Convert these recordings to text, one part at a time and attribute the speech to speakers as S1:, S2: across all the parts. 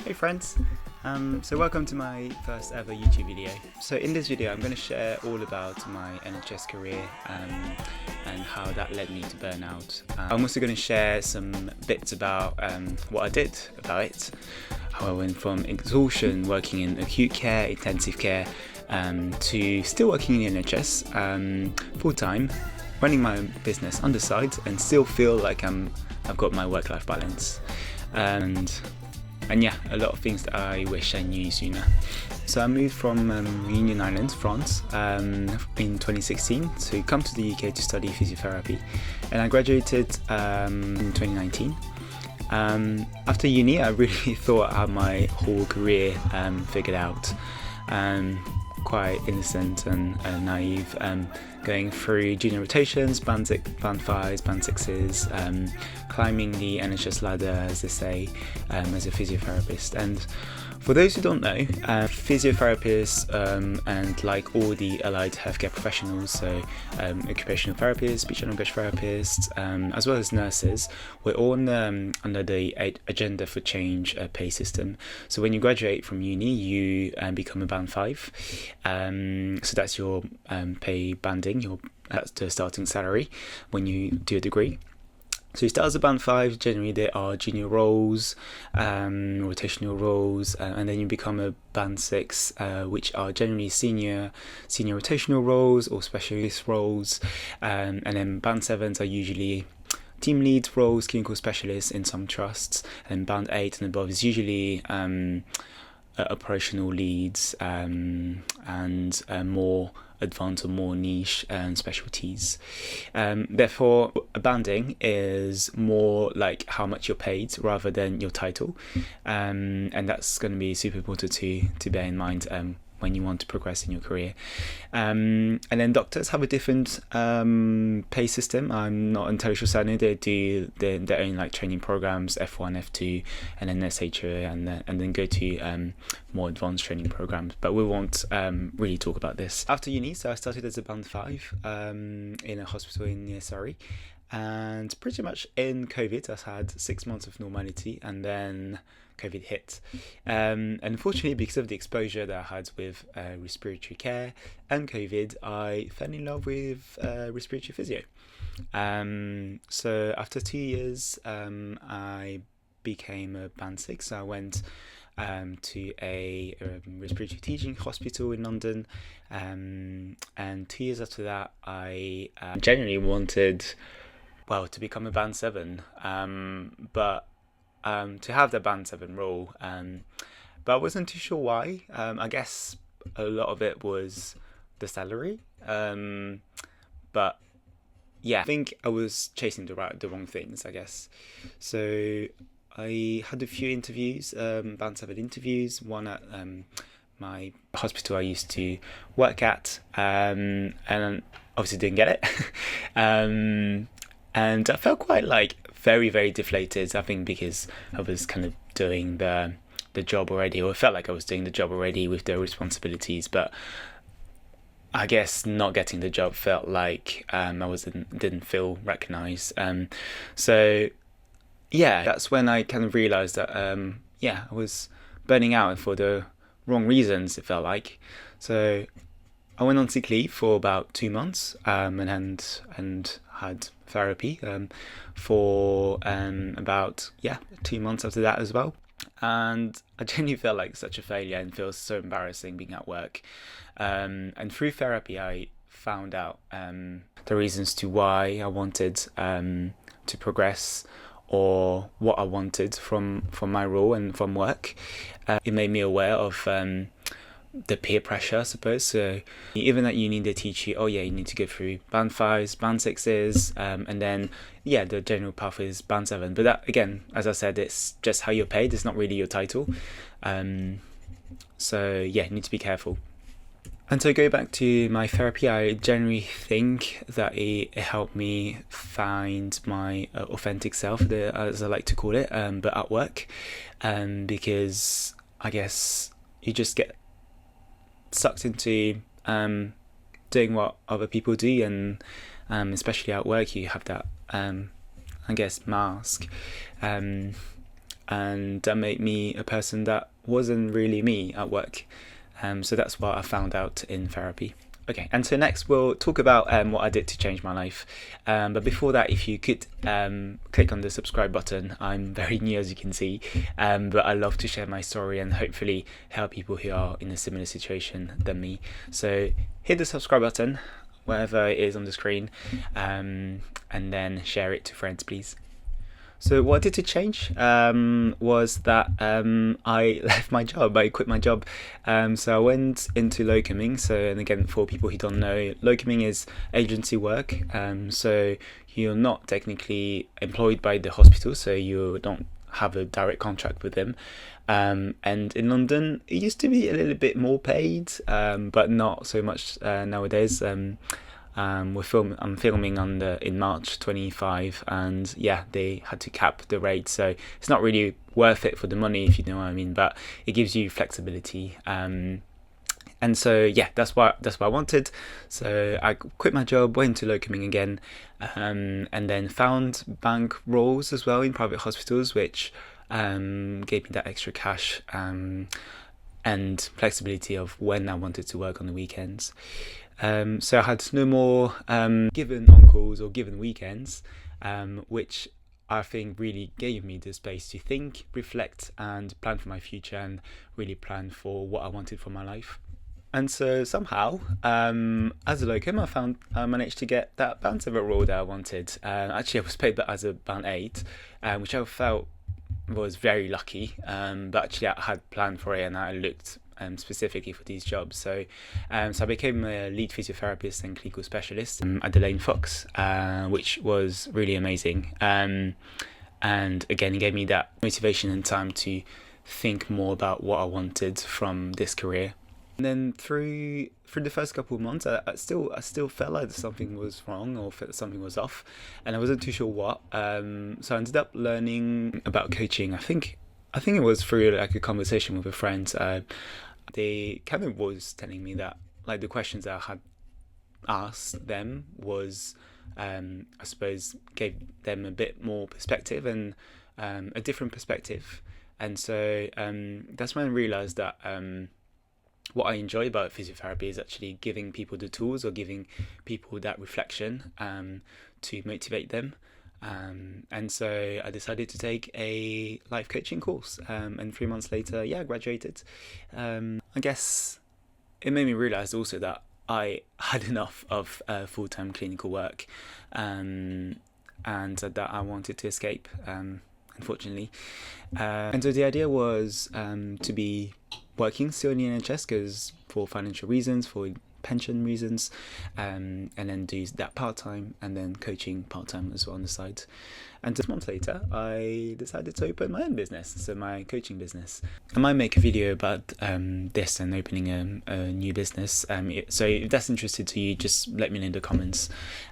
S1: Hey friends, so welcome to my first ever YouTube video. So in this video I'm going to share all about my NHS career and how that led me to burnout. I'm also going to share some bits about what I did about it, how I went from exhaustion working in acute care, intensive care, to still working in the NHS full time, running my own business on the side and still feel like I've got my work-life balance. And yeah, a lot of things that I wish I knew sooner. So I moved from Réunion Island, France, in 2016 to come to the UK to study physiotherapy, and I graduated in 2019. After uni, I really thought I had my whole career figured out. Quite innocent and naive, going through junior rotations, band 5s, band 6s, climbing the NHS ladder, as they say, as a physiotherapist. And for those who don't know, physiotherapists and like all the allied healthcare professionals, so occupational therapists, speech and language therapists, as well as nurses, we're all under the Agenda for Change pay system. So when you graduate from uni, you become a band 5. So that's your pay banding, that's the starting salary when you do a degree. So you start as a band 5, generally there are junior roles, rotational roles, and then you become a band 6, which are generally senior rotational roles or specialist roles, and then band 7s are usually team lead roles, clinical specialists in some trusts, and band 8 and above is usually operational leads and more advanced or more niche specialties. Therefore, banding is more like how much you're paid rather than your title, and that's going to be super important to bear in mind when you want to progress in your career. And then doctors have a different pay system. I'm not entirely sure certain. They do their own like training programs, F1, F2, and then SHO, and then go to more advanced training programs. But we won't really talk about this. After uni, so I started as a band 5 in a hospital near Surrey. And pretty much in COVID, I had 6 months of normality, and then COVID hit. Unfortunately, because of the exposure that I had with respiratory care and COVID, I fell in love with respiratory physio. So after 2 years, I became a band 6. I went to a respiratory teaching hospital in London, and 2 years after that, I genuinely wanted, to become a band 7, but to have the band 7 role, but I wasn't too sure why. I guess a lot of it was the salary, but yeah, I think I was chasing the wrong things, I guess. So I had a few interviews, band 7 interviews, one at my hospital I used to work at, and obviously didn't get it. And I felt quite very, very deflated, I think, because I was kind of doing the job already, or it felt like I was doing the job already with the responsibilities, but I guess not getting the job felt like I didn't feel recognised. So yeah, that's when I kind of realised that I was burning out for the wrong reasons, it felt like. So I went on sick leave for about 2 months, and had therapy for about 2 months after that as well. And I genuinely felt like such a failure and feels so embarrassing being at work. And through therapy, I found out the reasons to why I wanted to progress, or what I wanted from my role and from work. It made me aware of the peer pressure, I suppose. So even at uni, they teach you, you need to go through band 5s, band 6s, and then the general path is band 7. But that, again, as I said, it's just how you're paid. It's not really your title. So you need to be careful. And so go back to my therapy, I generally think that it helped me find my authentic self, as I like to call it, but at work, because I guess you just get sucked into doing what other people do, and especially at work you have that mask, and that made me a person that wasn't really me at work. So that's what I found out in therapy. Okay, and so next we'll talk about what I did to change my life. But before that, if you could click on the subscribe button. I'm very new, as you can see, but I love to share my story and hopefully help people who are in a similar situation than me. So hit the subscribe button, wherever it is on the screen, and then share it to friends, please. So what I did to change was that I left my job. I quit my job. So I went into locuming. So, and again, for people who don't know, locuming is agency work. So you're not technically employed by the hospital, so you don't have a direct contract with them. And in London, it used to be a little bit more paid, but not so much nowadays. I'm filming in March 25, and yeah, they had to cap the rate, so it's not really worth it for the money, if you know what I mean, but it gives you flexibility. And so yeah, that's what I wanted. So I quit my job, went to locuming again, and then found bank roles as well in private hospitals, which gave me that extra cash and flexibility of when I wanted to work on the weekends. So I had no more given on-calls or given weekends, which I think really gave me the space to think, reflect, and plan for my future, and really plan for what I wanted for my life. And so somehow, as a locum, I managed to get that band 7 role that I wanted. Actually, I was paid that as a band 8, which I felt was very lucky. But actually, I had planned for it, and I looked specifically for these jobs. So I became a lead physiotherapist and clinical specialist at the Lane Fox, which was really amazing. And again, it gave me that motivation and time to think more about what I wanted from this career. And then through the first couple of months, I still felt like something was wrong or felt something was off, and I wasn't too sure what. So I ended up learning about coaching. I think it was through like a conversation with a friend. They kind of was telling me that like the questions that I had asked them was, I suppose, gave them a bit more perspective and a different perspective. And so that's when I realised that what I enjoy about physiotherapy is actually giving people the tools or giving people that reflection to motivate them. And so I decided to take a life coaching course, and 3 months later, I graduated. I guess it made me realise also that I had enough of full-time clinical work, and that I wanted to escape, unfortunately. And so the idea was to be working still in the NHS, because for financial reasons, for pension reasons, and then do that part-time, and then coaching part-time as well on the side. And 6 months later, I decided to open my own business, so my coaching business. I might make a video about this and opening a new business. So if that's interested to you, just let me know in the comments,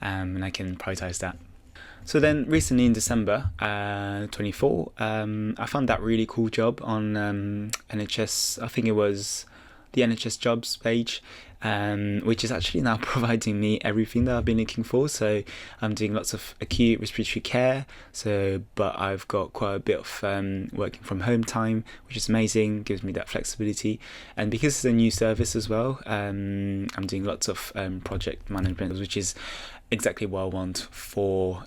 S1: and I can prioritize that. So then recently in December 24, I found that really cool job on NHS, I think it was the NHS jobs page, which is actually now providing me everything that I've been looking for. So I'm doing lots of acute respiratory care, but I've got quite a bit of working from home time, which is amazing, gives me that flexibility. And because it's a new service as well, I'm doing lots of project management, which is exactly what I want for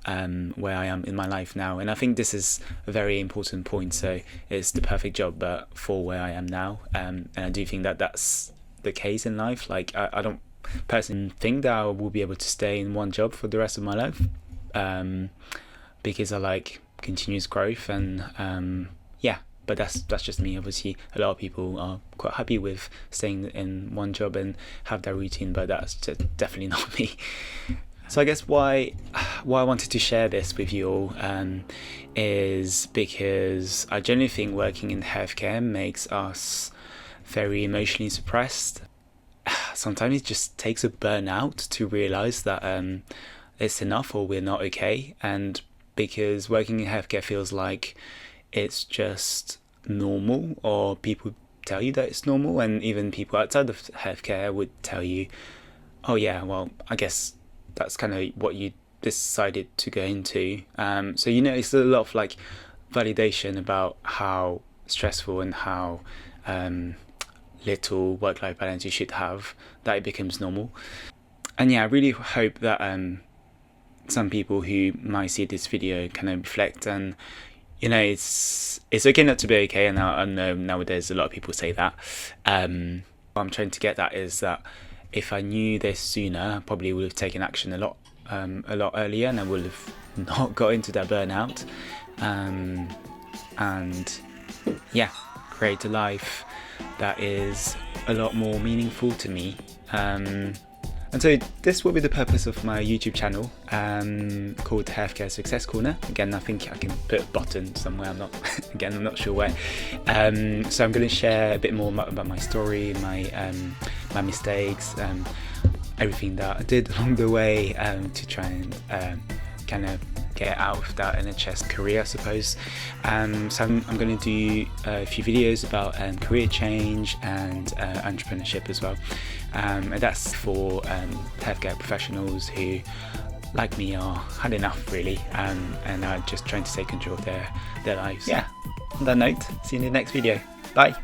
S1: where I am in my life now. And I think this is a very important point. So it's the perfect job, but for where I am now. And I do think that that's the case in life. Like I don't personally think that I will be able to stay in one job for the rest of my life, because I like continuous growth and but that's just me. Obviously a lot of people are quite happy with staying in one job and have their routine, but that's definitely not me. So I guess why I wanted to share this with you all is because I genuinely think working in healthcare makes us very emotionally suppressed. Sometimes it just takes a burnout to realise that it's enough or we're not okay, and because working in healthcare feels like it's just normal, or people tell you that it's normal, and even people outside of healthcare would tell you, oh yeah, well I guess that's kind of what you decided to go into. So it's a lot of like validation about how stressful and how little work-life balance you should have, that it becomes normal. And yeah, I really hope that some people who might see this video kind of reflect, and it's okay not to be okay. And I know nowadays a lot of people say that. What I'm trying to get at is that if I knew this sooner, I probably would have taken action a lot earlier, and I would have not got into that burnout. And yeah, create a life that is a lot more meaningful to me. And so this will be the purpose of my YouTube channel, called Healthcare Success Corner. Again, I think I can put a button somewhere. I'm not sure where. So I'm going to share a bit more about my story, my mistakes, everything that I did along the way, to try and kind of get out of that NHS career, I suppose. So I'm going to do a few videos about career change and entrepreneurship as well. And that's for healthcare professionals who, like me, are had enough really, and are just trying to take control of their lives. Yeah, on that note, see you in the next video. Bye.